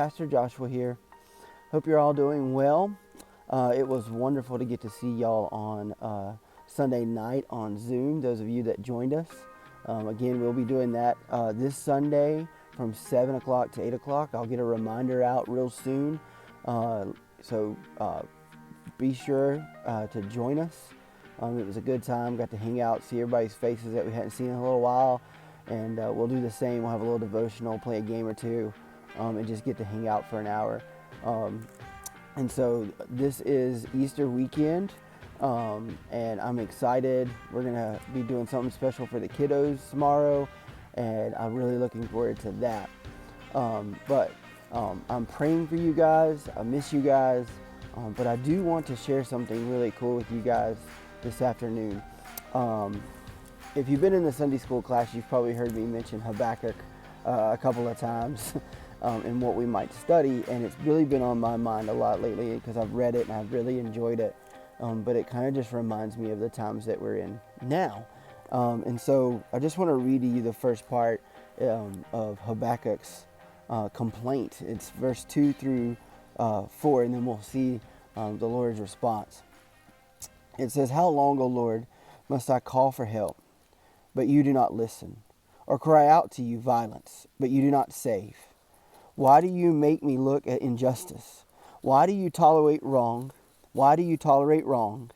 Pastor Joshua here. Hope you're all doing well. It was wonderful to get to see y'all on Sunday night on Zoom, those of you that joined us. Again, we'll be doing that this Sunday from 7 o'clock to 8 o'clock. I'll get a reminder out real soon. So be sure to join us. It was a good time. Got to hang out, see everybody's faces that we hadn't seen in a little while. And we'll do the same. We'll have a little devotional, play a game or two, and just get to hang out for an hour. And so this is Easter weekend, and I'm excited. We're going to be doing something special for the kiddos tomorrow, and I'm really looking forward to that. But I'm praying for you guys. I miss you guys, but I do want to share something really cool with you guys this afternoon. If you've been in the Sunday school class, you've probably heard me mention Habakkuk a couple of times and what we might study, and it's really been on my mind a lot lately because I've read it and I've really enjoyed it, but it kind of just reminds me of the times that we're in now. And so I just want to read to you the first part of Habakkuk's complaint. It's verse 2 through 4, and then we'll see the Lord's response. It says, "How long, O Lord, must I call for help, but you do not listen, or cry out to you violence, but you do not save? Why do you make me look at injustice? Why do you tolerate wrong? Why do you tolerate wrong?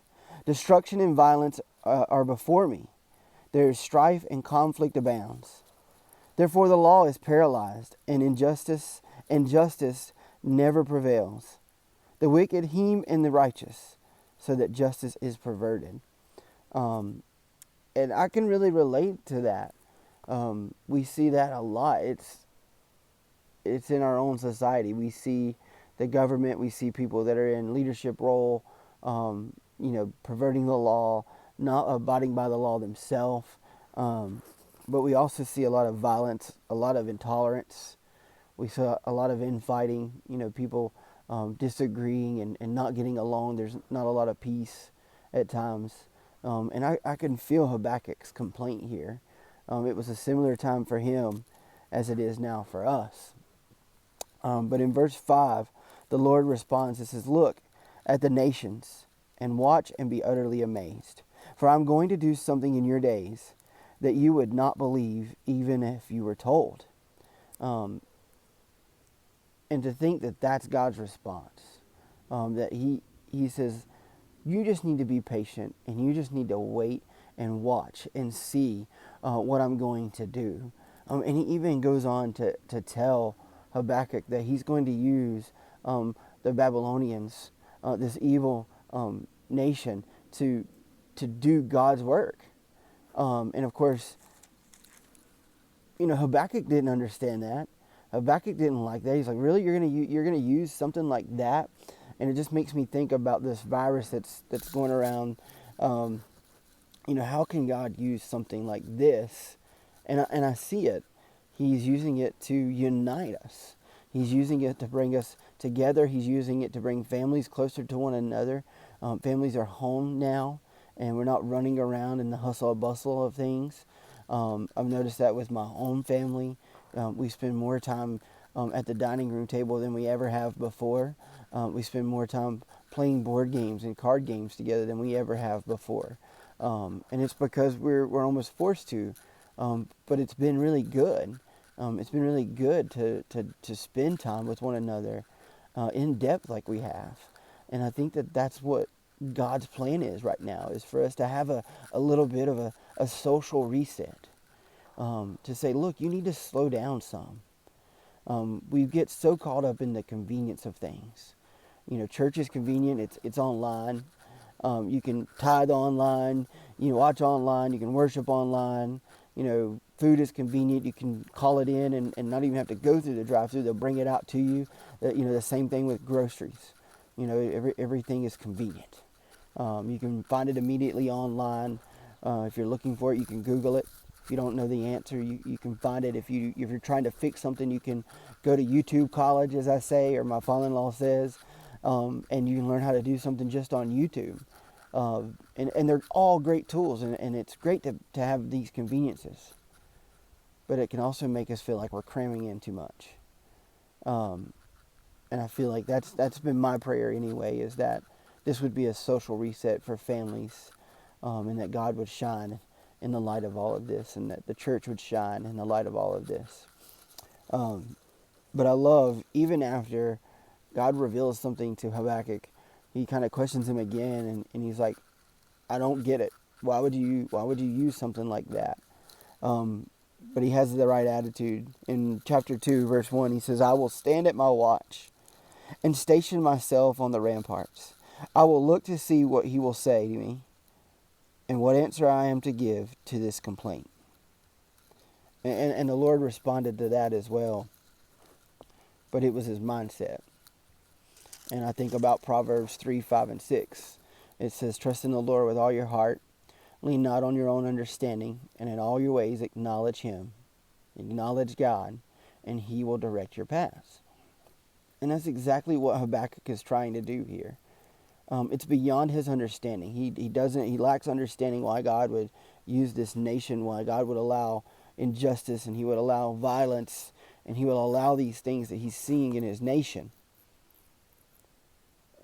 Destruction and violence are before me. There is strife and conflict abounds. Therefore the law is paralyzed, and justice never prevails. The wicked hem in the righteous, so that justice is perverted." And I can really relate to that. We see that a lot. It's in our own society. We see the government. We see people that are in leadership role, perverting the law, not abiding by the law themselves. But we also see a lot of violence, a lot of intolerance. We see a lot of infighting. People disagreeing and not getting along. There's not a lot of peace at times. And I can feel Habakkuk's complaint here. It was a similar time for him as it is now for us. But in verse 5, the Lord responds and says, "Look at the nations and watch and be utterly amazed. For I'm going to do something in your days that you would not believe even if you were told." And to think that that's God's response, that he says, you just need to be patient and you just need to wait and watch and see what I'm going to do. And he even goes on to tell Habakkuk that he's going to use the Babylonians, this evil nation, to do God's work. And of course, Habakkuk didn't understand that. Habakkuk didn't like that. He's like, really, you're gonna use something like that? And it just makes me think about this virus that's going around. How can God use something like this? And I see it. He's using it to unite us. He's using it to bring us together. He's using it to bring families closer to one another. Families are home now, and we're not running around in the hustle and bustle of things. I've noticed that with my own family. We spend more time at the dining room table than we ever have before. We spend more time playing board games and card games together than we ever have before. And it's because we're almost forced to. But it's been really good. It's been really good to spend time with one another in depth like we have. And I think that's what God's plan is right now, is for us to have a little bit of a social reset. To say, look, you need to slow down some. We get so caught up in the convenience of things. Church is convenient. It's online. You can tithe online. You can watch online. You can worship online. Food is convenient. You can call it in and not even have to go through the drive-thru. They'll bring it out to you. The same thing with groceries. Everything is convenient. You can find it immediately online. If you're looking for it, you can Google it. If you don't know the answer, you can find it. If you're trying to fix something, you can go to YouTube College, as I say, or my father-in-law says, and you can learn how to do something just on YouTube. And they're all great tools, and it's great to have these conveniences. But it can also make us feel like we're cramming in too much. And I feel like that's been my prayer anyway, is that this would be a social reset for families, and that God would shine in the light of all of this, and that the church would shine in the light of all of this. But I love, even after God reveals something to Habakkuk, he kind of questions him again, and he's like, I don't get it. Why would you use something like that? But he has the right attitude. In chapter 2, verse 1, he says, I will stand at my watch and station myself on the ramparts. I will look to see what he will say to me and what answer I am to give to this complaint. And the Lord responded to that as well. But it was his mindset. And I think about Proverbs 3, 5, and 6. It says, trust in the Lord with all your heart. Lean not on your own understanding. And in all your ways acknowledge him. Acknowledge God. And he will direct your paths. And that's exactly what Habakkuk is trying to do here. It's beyond his understanding. He lacks understanding why God would use this nation, why God would allow injustice, and he would allow violence, and he will allow these things that he's seeing in his nation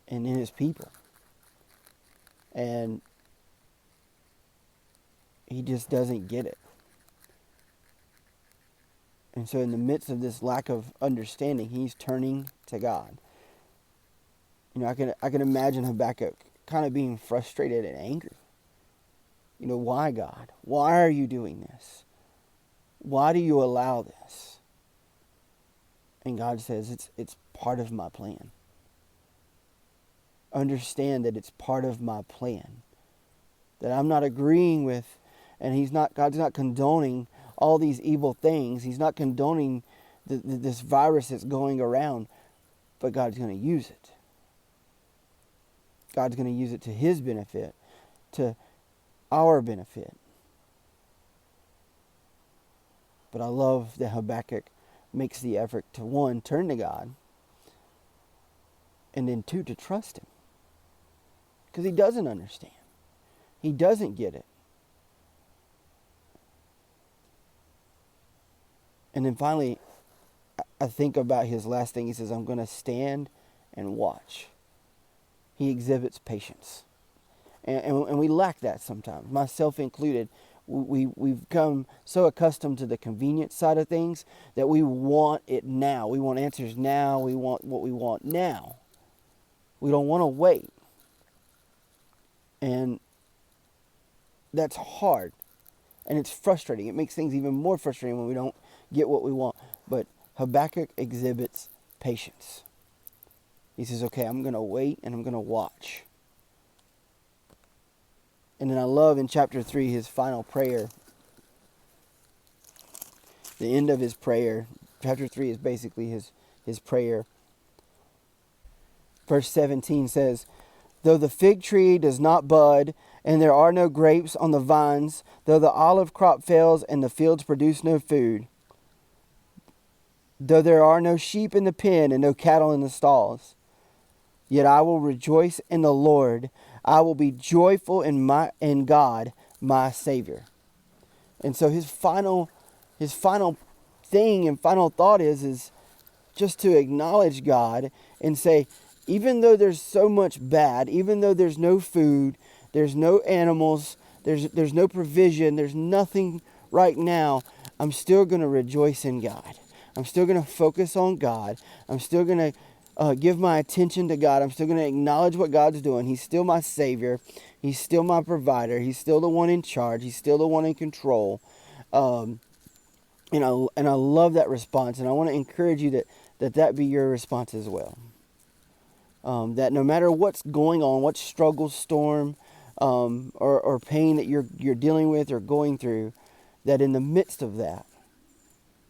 and in his people. And he just doesn't get it. And so in the midst of this lack of understanding, he's turning to God. You know, I can imagine Habakkuk kind of being frustrated and angry. You know, why, God? Why are you doing this? Why do you allow this? And God says, it's part of my plan. Understand that it's part of my plan. That I'm not agreeing with, and God's not condoning all these evil things. He's not condoning this virus that's going around, but God's going to use it. God's going to use it to his benefit, to our benefit. But I love that Habakkuk makes the effort to, one, turn to God, and then two, to trust him. Because he doesn't understand. He doesn't get it. And then finally, I think about his last thing. He says, I'm going to stand and watch. He exhibits patience. And we lack that sometimes, myself included. We've come so accustomed to the convenience side of things that we want it now. We want answers now. We want what we want now. We don't want to wait. And that's hard. And it's frustrating. It makes things even more frustrating when we don't get what we want. But Habakkuk exhibits patience. He says, okay, I'm going to wait and I'm going to watch. And then I love in chapter 3 his final prayer. The end of his prayer. Chapter 3 is basically his prayer. Verse 17 says, though the fig tree does not bud, and there are no grapes on the vines, though the olive crop fails and the fields produce no food, though there are no sheep in the pen and no cattle in the stalls, yet I will rejoice in the Lord. I will be joyful in God, my Savior. And so his final thing and final thought is just to acknowledge God and say, even though there's so much bad, even though there's no food, there's no animals, there's no provision, there's nothing right now, I'm still going to rejoice in God. I'm still going to focus on God. I'm still going to give my attention to God. I'm still going to acknowledge what God's doing. He's still my Savior. He's still my provider. He's still the one in charge. He's still the one in control. And I love that response. And I want to encourage you that be your response as well. That no matter what's going on, what struggle, storm, or pain that you're dealing with or going through, that in the midst of that,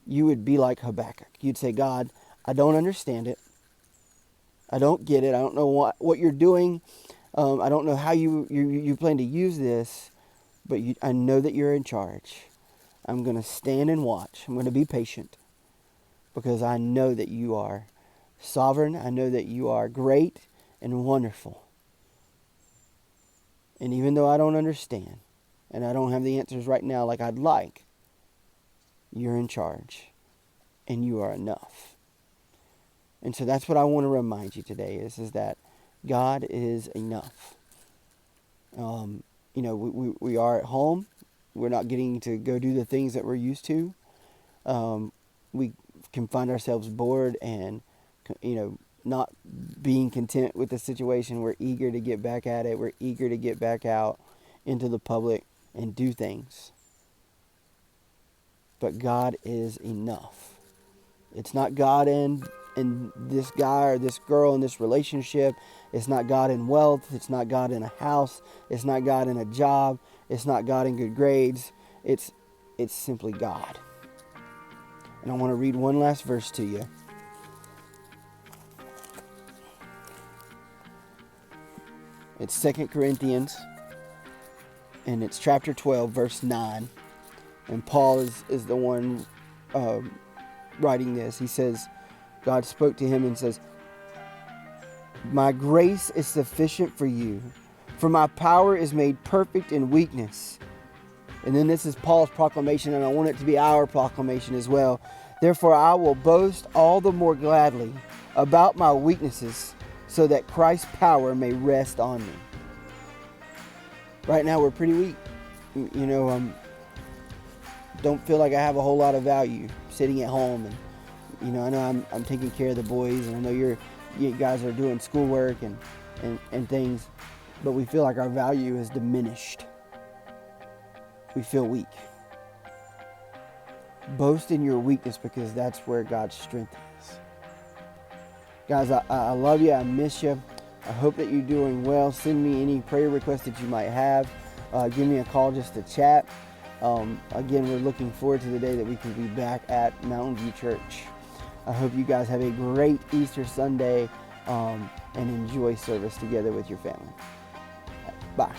you would be like Habakkuk. You'd say, God, I don't understand it. I don't get it. I don't know what you're doing. I don't know how you plan to use this, but I know that you're in charge. I'm going to stand and watch. I'm going to be patient because I know that you are sovereign. I know that you are great and wonderful. And even though I don't understand and I don't have the answers right now like I'd like, you're in charge and you are enough. And so that's what I want to remind you today is that God is enough. We are at home. We're not getting to go do the things that we're used to. We can find ourselves bored and, not being content with the situation. We're eager to get back at it. We're eager to get back out into the public and do things. But God is enough. It's not God in this guy or this girl in this relationship. It's not God in wealth. It's not God in a house. It's not God in a job. It's not God in good grades. It's simply God. And I want to read one last verse to you. It's 2 Corinthians, and it's chapter 12, verse 9. And Paul is the one writing this. He says, God spoke to him and says, my grace is sufficient for you, for my power is made perfect in weakness. And then this is Paul's proclamation, and I want it to be our proclamation as well. Therefore, I will boast all the more gladly about my weaknesses, so that Christ's power may rest on me. Right now, we're pretty weak. Don't feel like I have a whole lot of value sitting at home, and I know I'm taking care of the boys, and I know you guys are doing schoolwork and things, but we feel like our value is diminished. We feel weak. Boast in your weakness, because that's where God's strength is. Guys, I love you. I miss you. I hope that you're doing well. Send me any prayer requests that you might have. Give me a call just to chat. Again, we're looking forward to the day that we can be back at Mountain View Church. I hope you guys have a great Easter Sunday and enjoy service together with your family. Bye.